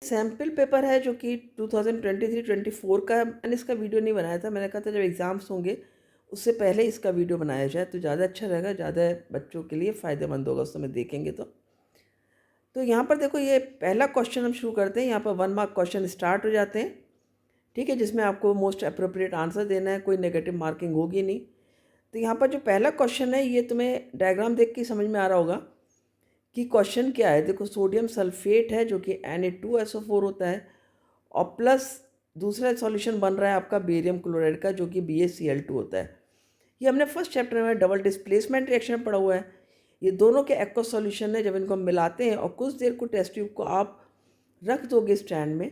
Sample paper है जो कि 2023-24 का है। मैंने इसका वीडियो नहीं बनाया था, मैंने कहा था जब एग्ज़ाम्स होंगे उससे पहले इसका वीडियो बनाया जाए तो ज़्यादा अच्छा रहेगा, ज़्यादा बच्चों के लिए फ़ायदेमंद होगा उस समय देखेंगे तो यहाँ पर देखो, ये पहला क्वेश्चन हम शुरू करते हैं। यहाँ पर 1 मार्क क्वेश्चन स्टार्ट हो जाते हैं, ठीक है, जिसमें आपको मोस्ट अप्रोप्रिएट आंसर देना है, कोई नेगेटिव मार्किंग होगी नहीं। तो यहाँ पर जो पहला क्वेश्चन है ये तुम्हें डायग्राम देख के समझ में आ रहा होगा कि क्वेश्चन क्या है। देखो, सोडियम सल्फेट है जो कि Na2SO4 होता है, और प्लस दूसरा सॉल्यूशन बन रहा है आपका बेरियम क्लोराइड का जो कि BaCl2 होता है। ये हमने फर्स्ट चैप्टर में डबल डिस्प्लेसमेंट रिएक्शन में पढ़ा हुआ है। ये दोनों के एक्वस सॉल्यूशन है। जब इनको हम मिलाते हैं और कुछ देर को टेस्ट ट्यूब को आप रख दोगे स्टैंड में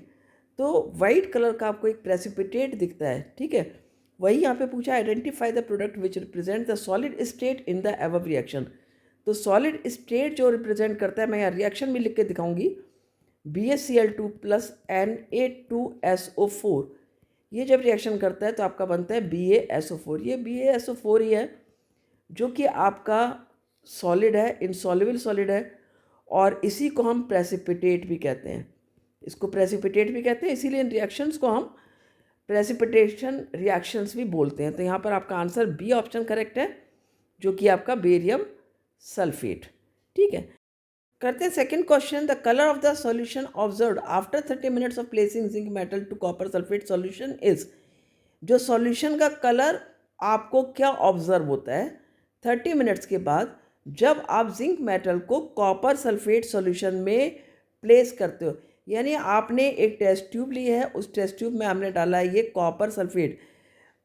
तो वाइट कलर का आपको एक प्रेसिपिटेट दिखता है, ठीक है। वही यहाँ पे पूछा, identify the product which represent the solid state in the above reaction. तो सॉलिड स्टेट जो रिप्रेजेंट करता है, मैं यहाँ रिएक्शन भी लिख के दिखाऊंगी, BaCl2 प्लस Na2SO4। ये जब रिएक्शन करता है तो आपका बनता है BaSO4। ये BaSO4 ही है जो कि आपका सॉलिड है, इनसॉल्युबल सॉलिड है, और इसी को हम प्रेसिपिटेट भी कहते हैं। इसको प्रेसिपिटेट भी कहते हैं, इसीलिए इन रिएक्शंस को हम प्रेसिपिटेशन रिएक्शंस भी बोलते हैं। तो यहाँ पर आपका आंसर बी ऑप्शन करेक्ट है, जो कि आपका बेरियम सल्फेट, ठीक है। करते हैं second question. The colour of the solution observed after 30 minutes of placing zinc metal to copper sulphate solution is. जो सॉल्यूशन का कलर आपको क्या ऑब्जर्व होता है 30 मिनट्स के बाद जब आप जिंक मेटल को कॉपर सल्फेट सॉल्यूशन में प्लेस करते हो। यानी आपने एक टेस्ट ट्यूब ली है, उस टेस्ट ट्यूब में हमने डाला है ये कॉपर सल्फेट।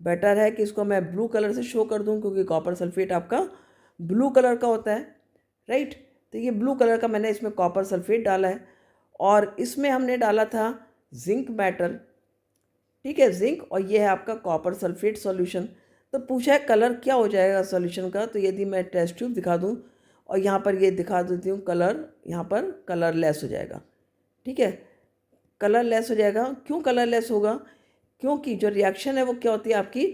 बेटर है कि इसको मैं ब्लू कलर से शो कर दूं क्योंकि कॉपर सल्फेट आपका ब्लू कलर का होता है, राइट। तो ये ब्लू कलर का मैंने इसमें कॉपर सल्फेट डाला है, और इसमें हमने डाला था जिंक मेटल, ठीक है, जिंक, और ये है आपका कॉपर सल्फेट सॉल्यूशन। तो पूछा है कलर क्या हो जाएगा सॉल्यूशन का। तो यदि मैं टेस्ट ट्यूब दिखा दूं और यहाँ पर ये दिखा देती हूँ कलर, यहाँ पर कलरलेस हो जाएगा, ठीक है, कलरलेस हो जाएगा। क्यों कलरलेस होगा? क्योंकि जो रिएक्शन है वो क्या होती है आपकी,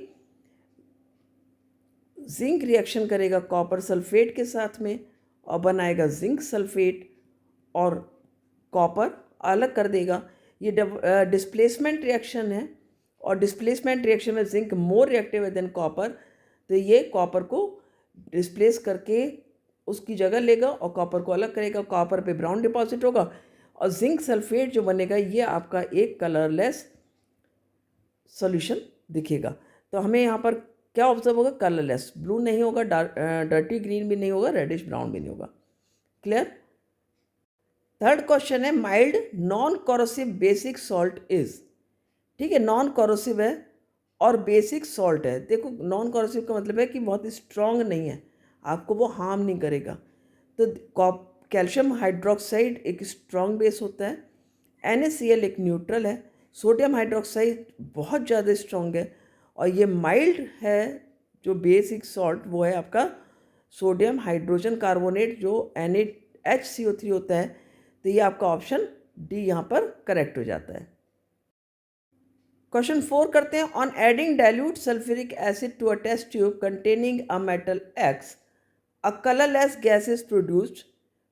जिंक रिएक्शन करेगा कॉपर सल्फेट के साथ में और बनाएगा जिंक सल्फेट, और कॉपर अलग कर देगा। ये डिस्प्लेसमेंट रिएक्शन है, और डिस्प्लेसमेंट रिएक्शन में जिंक मोर रिएक्टिव है देन कॉपर। तो ये कॉपर को डिस्प्लेस करके उसकी जगह लेगा और कॉपर को अलग करेगा। कॉपर पे ब्राउन डिपॉजिट होगा, और जिंक सल्फेट जो बनेगा ये आपका एक कलरलेस सॉल्यूशन दिखेगा। तो हमें यहाँ पर क्या ऑब्जर्व होगा, कलरलेस, ब्लू नहीं होगा, डर्टी ग्रीन भी नहीं होगा, रेडिश ब्राउन भी नहीं होगा। क्लियर। थर्ड क्वेश्चन है, mild non corrosive basic salt is. ठीक है, नॉन कोरोसिव है और बेसिक सॉल्ट है। देखो, नॉन कोरोसिव का मतलब है कि बहुत स्ट्रॉन्ग नहीं है, आपको वो हार्म नहीं करेगा। तो कैल्शियम हाइड्रोक्साइड एक स्ट्रॉन्ग बेस होता है, NaCl एक न्यूट्रल है, सोडियम हाइड्रोक्साइड बहुत ज़्यादा स्ट्रॉन्ग है, और ये माइल्ड है जो बेसिक सॉल्ट वो है आपका सोडियम हाइड्रोजन कार्बोनेट जो NaHCO3 होता है। तो ये आपका ऑप्शन डी यहाँ पर करेक्ट हो जाता है। क्वेश्चन 4 करते हैं। On adding dilute sulphuric acid to a test tube containing a metal X, a colorless gas is produced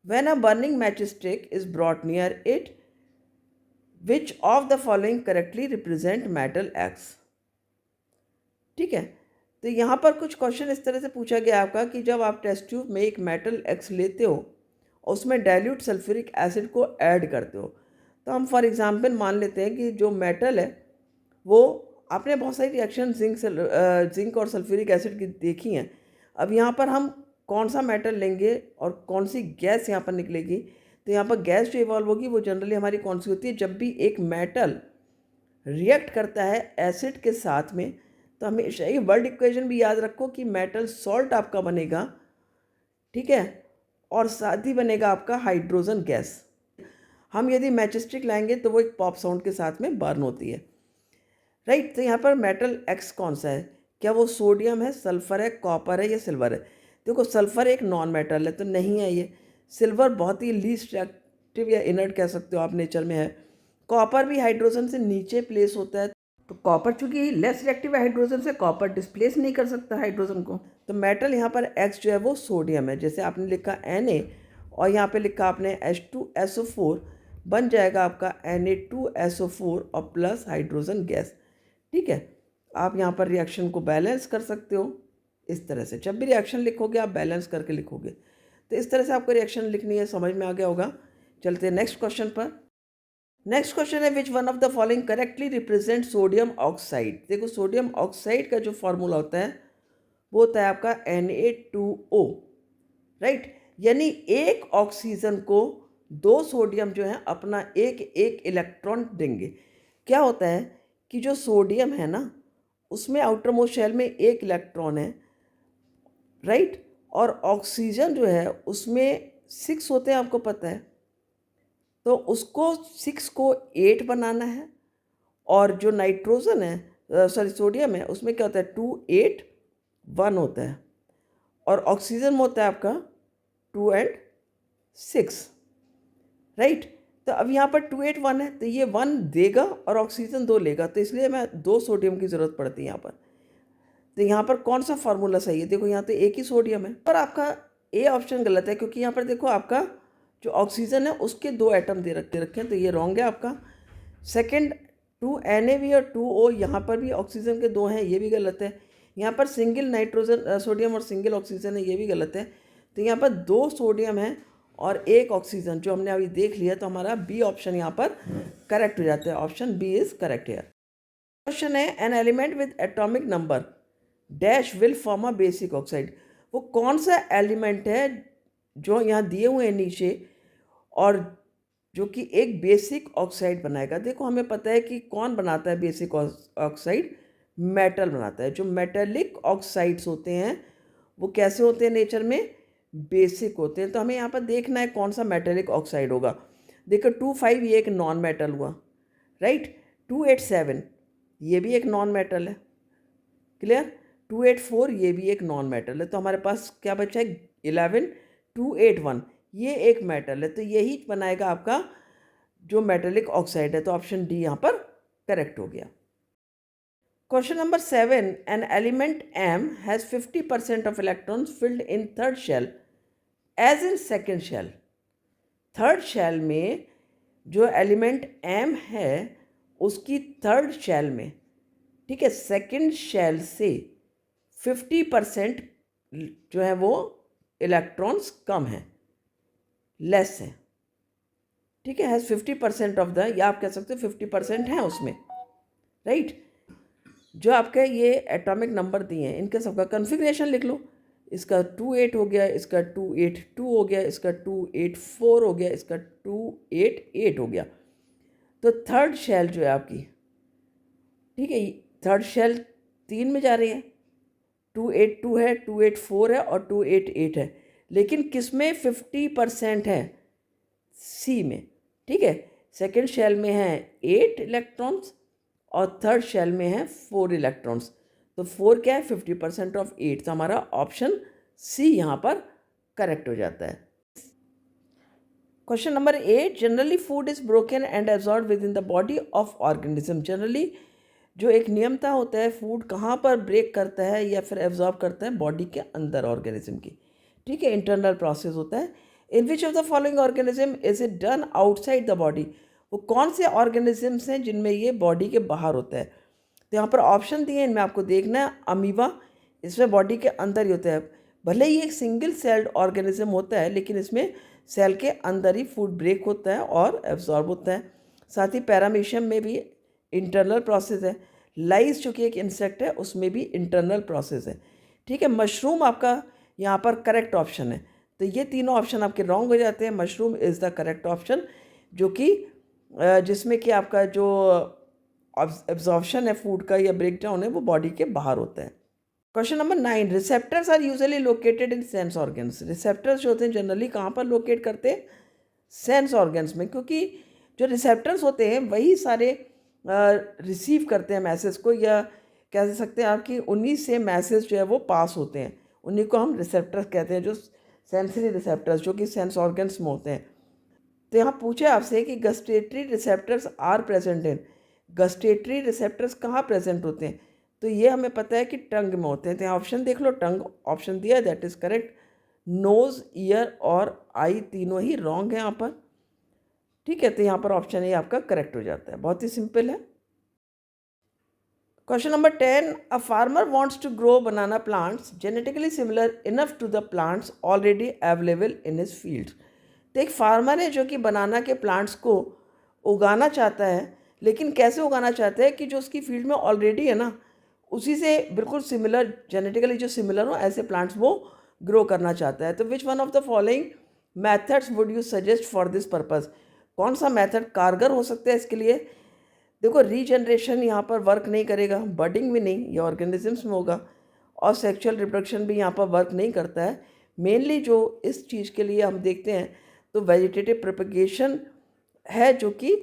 when a burning matchstick is brought near it. Which of the following correctly represent metal X? ठीक है, तो यहाँ पर कुछ question इस तरह से पूछा गया आपका कि जब आप टेस्ट ट्यूब में एक मेटल X लेते हो और उसमें डाइल्यूट सल्फ्यूरिक एसिड को ऐड करते हो, तो हम फॉर एग्जांपल मान लेते हैं कि जो मेटल है वो, आपने बहुत सारी रिएक्शन जिंक और सल्फ्यूरिक एसिड की देखी हैं। अब यहाँ पर हम कौन सा मेटल लेंगे और कौन सी गैस यहाँ पर निकलेगी। तो यहाँ पर गैस जो इवॉल्व होगी वो जनरली हमारी कौन सी होती है, जब भी एक मेटल रिएक्ट करता है एसिड के साथ में, तो हमेशा ये वर्ड इक्वेशन भी याद रखो कि मेटल सॉल्ट आपका बनेगा, ठीक है, और साथ ही बनेगा आपका हाइड्रोजन गैस। हम यदि मैचस्टिक लाएंगे तो वो एक पॉप साउंड के साथ में बर्न होती है, राइट। तो यहाँ पर मेटल X कौन सा है, क्या वो सोडियम है, सल्फर है, कॉपर है या सिल्वर है। देखो, सल्फर एक नॉन मेटल है तो नहीं है ये। सिल्वर बहुत ही लीस्ट रिएक्टिव या इनर्ट कह सकते हो आप, नेचर में है। कॉपर भी हाइड्रोजन से नीचे प्लेस होता है, तो कॉपर चूंकि लेस रिएक्टिव है हाइड्रोजन से, कॉपर डिस्प्लेस नहीं कर सकता हाइड्रोजन को। तो मेटल यहाँ पर X जो है वो सोडियम है। जैसे आपने लिखा Na और यहाँ पे लिखा आपने H2SO4, बन जाएगा आपका Na2SO4 और प्लस हाइड्रोजन गैस। ठीक है, आप यहाँ पर रिएक्शन को बैलेंस कर सकते हो इस तरह से। जब भी रिएक्शन लिखोगे आप बैलेंस करके लिखोगे। तो इस तरह से आपको रिएक्शन लिखनी है, समझ में आ गया होगा। चलते हैं नेक्स्ट क्वेश्चन पर। नेक्स्ट क्वेश्चन है, which one of the following correctly represent sodium oxide. देखो सोडियम ऑक्साइड का जो फॉर्मूला होता है वो होता है आपका Na2O, राइट। यानी एक ऑक्सीजन को दो सोडियम जो है अपना एक एक इलेक्ट्रॉन देंगे। क्या होता है कि जो सोडियम है ना उसमें आउटर मोस्ट शेल में एक इलेक्ट्रॉन है, राइट, और ऑक्सीजन जो है उसमें 6 होते हैं, आपको पता है। तो उसको 6 को 8 बनाना है, और जो नाइट्रोजन है सोडियम है उसमें क्या होता है 2 8 1 होता है, और ऑक्सीजन में होता है आपका 2 और 6, राइट। तो अब यहाँ पर 2 8 1 है, तो ये 1 देगा और ऑक्सीजन 2 लेगा, तो इसलिए मैं 2 सोडियम की ज़रूरत पड़ती है यहाँ पर। तो यहाँ पर कौन सा फार्मूला सही है? देखो यहाँ तो एक ही सोडियम है, पर आपका ए ऑप्शन गलत है, क्योंकि यहाँ पर देखो आपका जो ऑक्सीजन है उसके 2 एटम दे रखे हैं, तो ये रॉन्ग है आपका। सेकंड 2 Na और 2 O, यहाँ पर भी ऑक्सीजन के 2 हैं, ये भी गलत है। यहाँ पर सिंगल नाइट्रोजन सोडियम और सिंगल ऑक्सीजन है, ये भी गलत है। तो यहाँ पर 2 सोडियम है और 1 ऑक्सीजन, जो हमने अभी देख लिया, तो हमारा बी ऑप्शन यहाँ पर करेक्ट हो जाता है। ऑप्शन बी इज करेक्ट है। क्वेश्चन है, an element with atomic number dash will form a basic oxide. वो कौन सा एलिमेंट है जो यहाँ दिए हुए हैं नीचे और जो कि एक बेसिक ऑक्साइड बनाएगा? देखो हमें पता है कि कौन बनाता है बेसिक ऑक्साइड, मेटल बनाता है। जो मेटेलिक ऑक्साइड्स होते हैं वो कैसे होते हैं नेचर में? बेसिक होते हैं। तो हमें यहाँ पर देखना है कौन सा मेटेलिक ऑक्साइड होगा। देखो 2 5 ये एक नॉन मेटल हुआ, राइट। 2 8 7 ये भी एक नॉन मेटल है, क्लियर। 2 8 4 ये भी एक नॉन मेटल है। तो हमारे पास क्या बचा है 11 2 8 1, ये एक मेटल है, तो यही बनाएगा आपका जो मेटेलिक ऑक्साइड है। तो ऑप्शन डी यहाँ पर करेक्ट हो गया। Question number 7, an element M has 50% of electrons filled in third shell as in second shell. Third shell में जो एलिमेंट M है उसकी थर्ड शेल में, ठीक है, सेकेंड शेल से 50% जो है वो इलेक्ट्रॉन्स कम है, लेस है, ठीक है। हैज़ 50% ऑफ द, या आप कह सकते हो 50% है उसमें, राइट। जो आपके ये एटॉमिक नंबर दिए हैं इनके सबका कन्फिग्रेशन लिख लो। इसका 2 8 हो गया, इसका 2 8 2 हो गया, इसका 2 8 4 हो गया, इसका 2 8 8 हो गया। तो थर्ड शेल जो है आपकी, ठीक है, थर्ड शेल 3 में जा रही है। 2 8 2 है, 2 8 4 है और 2 8 8 है, लेकिन किस में 50% है? सी में, ठीक है। सेकेंड शेल में है 8 इलेक्ट्रॉन्स और थर्ड शेल में है 4 इलेक्ट्रॉन्स। तो 4 क्या है 50% ऑफ 8, तो हमारा ऑप्शन सी यहाँ पर करेक्ट हो जाता है। Question number 8, generally food is broken and absorb with in the body of organism. Generally जो एक नियमता होता है, फूड कहाँ पर ब्रेक करता है या फिर एब्जॉर्ब करता है? बॉडी के अंदर ऑर्गेनिज्म की, ठीक है, इंटरनल प्रोसेस होता है। In which of the following organism is it done outside the body. वो कौन से ऑर्गेनिजम्स हैं जिनमें ये बॉडी के बाहर होता है? तो यहाँ पर ऑप्शन दिए हैं, इनमें आपको देखना है। अमीबा, इसमें बॉडी के अंदर ही होता है। भले ही एक सिंगल सेल्ड ऑर्गेनिज्म होता है, लेकिन इसमें सेल के अंदर ही फूड ब्रेक होता है और एब्जॉर्ब होता है। साथ ही पैरामीशियम में भी इंटरनल प्रोसेस है। लाइस जो कि एक इंसेक्ट है उसमें भी इंटरनल प्रोसेस है, ठीक है। मशरूम आपका यहाँ पर करेक्ट ऑप्शन है। तो ये तीनों ऑप्शन आपके रॉन्ग हो जाते हैं। Mushroom is the correct option, जो कि जिसमें कि आपका जो एब्जॉर्प्शन है फूड का या ब्रेक डाउन है वो बॉडी के बाहर होता है। Question number 9, receptors are usually located in sense organs. Receptors जो होते हैं जनरली कहाँ पर लोकेट करते हैं? सेंस ऑर्गन्स में, क्योंकि जो रिसेप्टर्स होते हैं वही सारे रिसीव करते हैं मैसेज को, या कह सकते हैं आपकी उन्हीं से मैसेज जो है वो पास होते हैं। उन्हीं को हम रिसेप्टर्स कहते हैं, जो सेंसरी रिसेप्टर्स जो कि सेंस ऑर्गन्स में होते हैं। तो यहाँ पूछे आपसे कि gustatory receptors are present in. Gustatory receptors कहाँ प्रेजेंट होते हैं? तो ये हमें पता है कि टंग में होते हैं। तो यहाँ ऑप्शन देख लो, टंग ऑप्शन दिया है, that is correct. Nose, ear और आई तीनों ही रॉन्ग है यहाँ पर। ठीक है, तो यहाँ पर ऑप्शन ए आपका करेक्ट हो जाता है, बहुत ही सिंपल है। Question number 10, a farmer wants to grow banana plants genetically similar enough to the plants already available in his field. तो एक फार्मर है जो कि बनाना के प्लांट्स को उगाना चाहता है, लेकिन कैसे उगाना चाहता है कि जो उसकी फील्ड में ऑलरेडी है ना, उसी से बिल्कुल सिमिलर, जेनेटिकली जो सिमिलर हो ऐसे प्लांट्स वो ग्रो करना चाहता है। तो which one of the following methods would you suggest for this purpose? कौन सा मेथड कारगर हो सकता है इसके लिए? देखो, रीजनरेशन यहाँ पर वर्क नहीं करेगा, बर्डिंग भी नहीं, ये ऑर्गेनिजम्स में होगा, और सेक्सुअल रिप्रोडक्शन भी यहाँ पर वर्क नहीं करता है। मेनली जो इस चीज़ के लिए हम देखते हैं तो वेजिटेटिव प्रोपगेशन है, जो कि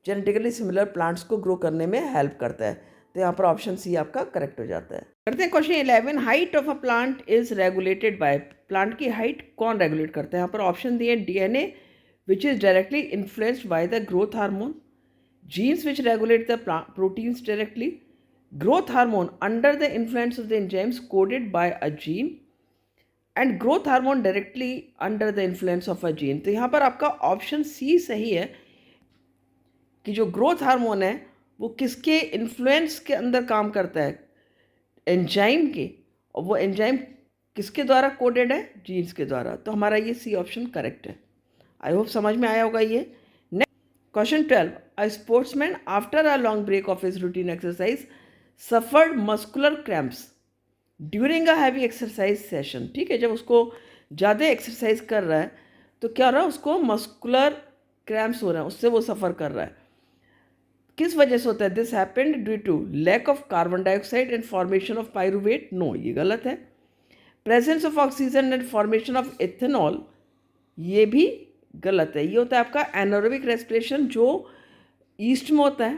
जेनेटिकली सिमिलर प्लांट्स को ग्रो करने में हेल्प करता है। तो यहाँ पर ऑप्शन सी आपका करेक्ट हो जाता है। करते हैं question 11, height of a plant is regulated by. Plant की हाइट कौन रेगुलेट करता है? यहाँ पर ऑप्शन दिए, DNA which is directly influenced by the growth hormone, genes which regulate the proteins directly, growth hormone under the influence of the enzymes coded by a gene, and growth hormone directly under the influence of a gene। तो यहाँ पर आपका option C सही है कि जो growth hormone है वो किसके इन्फ्लुएंस के अंदर काम करता है? एंजाइम के, और वो एंजाइम किसके द्वारा कोडेड है? जीन्स के द्वारा। तो हमारा ये सी ऑप्शन करेक्ट है। आई होप समझ में आया होगा ये। Question 12, a sportsman after a long break of his routine exercise suffered muscular cramps during a heavy exercise session। ठीक है, जब उसको ज़्यादा एक्सरसाइज कर रहा है तो क्या हो रहा है, उसको मस्कुलर क्रैम्प्स हो रहे हैं, उससे वो सफ़र कर रहा है। किस वजह से होता है? This happened due to lack of carbon dioxide and formation of pyruvate. No, ये गलत है। Presence of oxygen and formation of ethanol, ये भी गलत है। ये होता है आपका एनारोबिक रेस्पिरेशन, जो ईस्ट में होता है।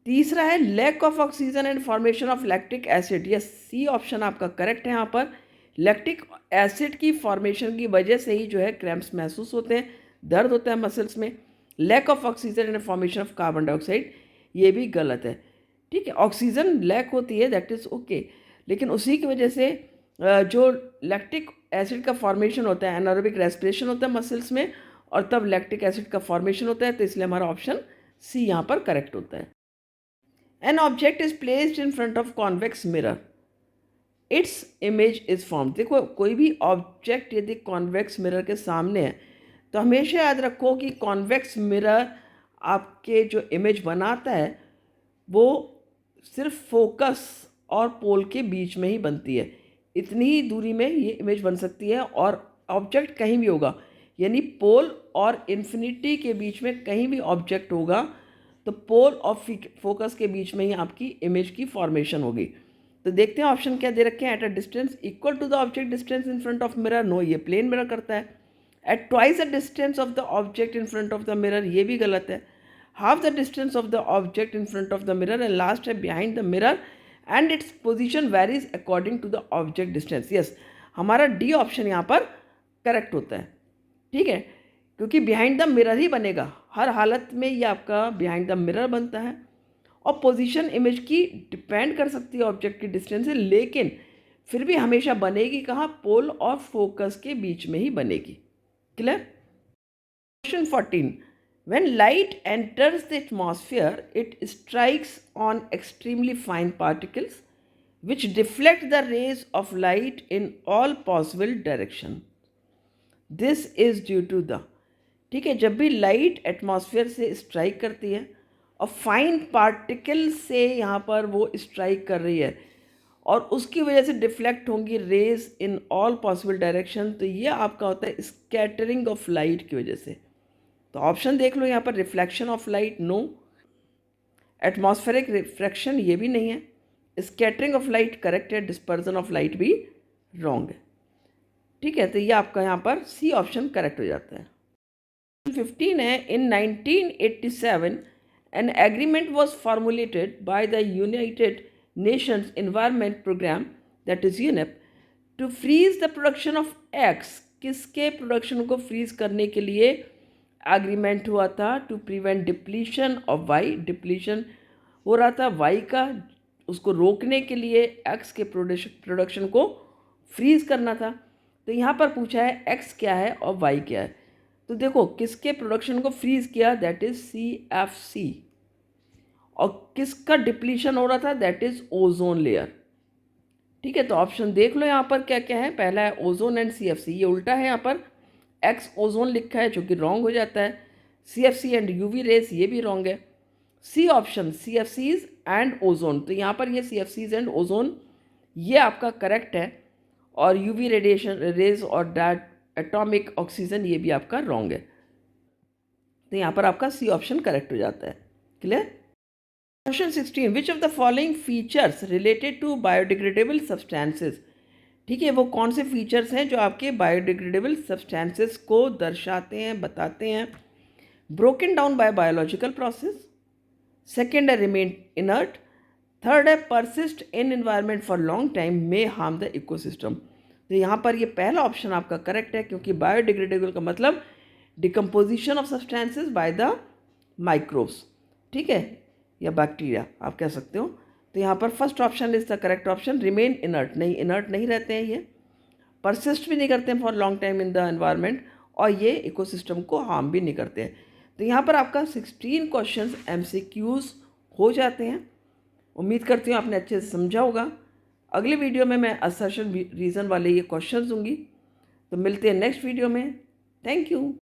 तीसरा है lack of oxygen and formation of lactic acid. Yes, C option आपका करेक्ट है। यहाँ पर लैक्टिक एसिड की फॉर्मेशन की वजह से ही जो है क्रैम्प्स महसूस होते हैं, दर्द होता है मसल्स में। Lack of oxygen and formation of carbon dioxide, ये भी गलत है। ठीक है, ऑक्सीजन लैक होती है, दैट इज़ ओके, लेकिन उसी की वजह से जो लैक्टिक एसिड का फॉर्मेशन होता है, एनारोबिक रेस्पिरेशन होता है मसल्स में, और तब लैक्टिक एसिड का फॉर्मेशन होता है। तो इसलिए हमारा ऑप्शन सी यहाँ पर करेक्ट होता है। An object is placed in front of convex mirror, its image is form. देखो, कोई भी ऑब्जेक्ट यदि कॉन्वेक्स मिरर के सामने है तो हमेशा याद रखो कि कॉन्वेक्स मिरर आपके जो इमेज बनाता है वो सिर्फ फोकस और पोल के बीच में ही बनती है। इतनी ही दूरी में ये इमेज बन सकती है, और ऑब्जेक्ट कहीं भी होगा, यानी पोल और इन्फिनिटी के बीच में कहीं भी ऑब्जेक्ट होगा तो पोल और फोकस के बीच में ही आपकी इमेज की फॉर्मेशन होगी। तो देखते हैं ऑप्शन क्या दे रखे हैं। At a distance equal to the object distance in front of mirror, no, ये प्लेन मिरर करता है। At twice the distance of the object in front of the mirror, ये भी गलत है। Half the distance of the object in front of the mirror, and last है behind the mirror and its position varies according to the object distance. Yes, हमारा D option यहाँ पर correct होता है। ठीक है, क्योंकि बिहाइंड द मिरर ही बनेगा, हर हालत में ये आपका बिहाइंड द मिरर बनता है, और पोजीशन इमेज की डिपेंड कर सकती है ऑब्जेक्ट की डिस्टेंस से, लेकिन फिर भी हमेशा बनेगी कहाँ? पोल और फोकस के बीच में ही बनेगी। Clear? Question 14, when light enters the atmosphere it strikes on extremely fine particles which deflect the rays of light in all possible direction, this is due to the। ठीक है, जब भी लाइट एटमॉस्फेयर से strike करती है और fine particle से यहाँ पर वो स्ट्राइक कर रही है और उसकी वजह से डिफ्लेक्ट होंगी rays in all possible direction, तो ये आपका होता है स्कैटरिंग ऑफ लाइट की वजह से। तो ऑप्शन देख लो यहाँ पर, reflection of light no, atmospheric refraction ये भी नहीं है, स्कैटरिंग ऑफ लाइट करेक्ट है, डिस्पर्जन ऑफ लाइट भी रॉन्ग है। ठीक है, तो ये आपका यहाँ पर सी ऑप्शन करेक्ट हो जाता है। 15 है, in 1987 an agreement was formulated by the United Nations Environment Programme, that is UNEP, to freeze the production of X. किसके प्रोडक्शन को फ्रीज करने के लिए एग्रीमेंट हुआ था? To prevent depletion of Y, depletion हो रहा था वाई का, उसको रोकने के लिए एक्स के प्रोडक्शन को फ्रीज करना था। तो यहाँ पर पूछा है एक्स क्या है और वाई क्या है। तो देखो किसके प्रोडक्शन को फ्रीज किया, दैट इज CFC, और किसका डिप्लीशन हो रहा था, दैट इज ओजोन लेयर। ठीक है, तो ऑप्शन देख लो यहाँ पर क्या क्या है। पहला है ओजोन एंड CFC, ये उल्टा है, यहाँ पर एक्स ओजोन लिखा है जो कि रॉन्ग हो जाता है। CFC एंड UV रेस, ये भी रॉन्ग है। C option CFCs and ozone, तो यहाँ पर ये CFCs एंड ओजोन ये आपका करेक्ट है, और UV रेडिएशन रेज और डैट एटॉमिक ऑक्सीजन ये भी आपका रॉन्ग है। तो यहाँ पर आपका सी ऑप्शन करेक्ट हो जाता है। Clear. Question 16, which of the following features related to biodegradable substances. ठीक है, वो कौन से फीचर्स हैं जो आपके बायोडिग्रेडेबल सब्सटेंसेस को दर्शाते हैं, बताते हैं। Broken down by biological process, second है रिमेन इनर्ट, थर्ड है persist in environment for long time may harm the ecosystem. तो यहाँ पर ये पहला ऑप्शन आपका करेक्ट है, क्योंकि बायोडिग्रेडेबल का मतलब decomposition of substances by the microbes, ठीक है, या बैक्टीरिया आप कह सकते हो। तो यहाँ पर first option is the correct option, remain inert. नहीं, इनर्ट नहीं रहते हैं ये, परसिस्ट भी नहीं करते हैं for long time in the environment, और ये इकोसिस्टम को हार्म भी नहीं करते हैं। तो यहाँ पर आपका 16 क्वेश्चंस MCQs हो जाते हैं। उम्मीद करती हूँ आपने अच्छे से समझा होगा। अगले वीडियो में मैं असर्शन रीज़न वाले ये क्वेश्चंस दूंगी। तो मिलते हैं नेक्स्ट वीडियो में। Thank you.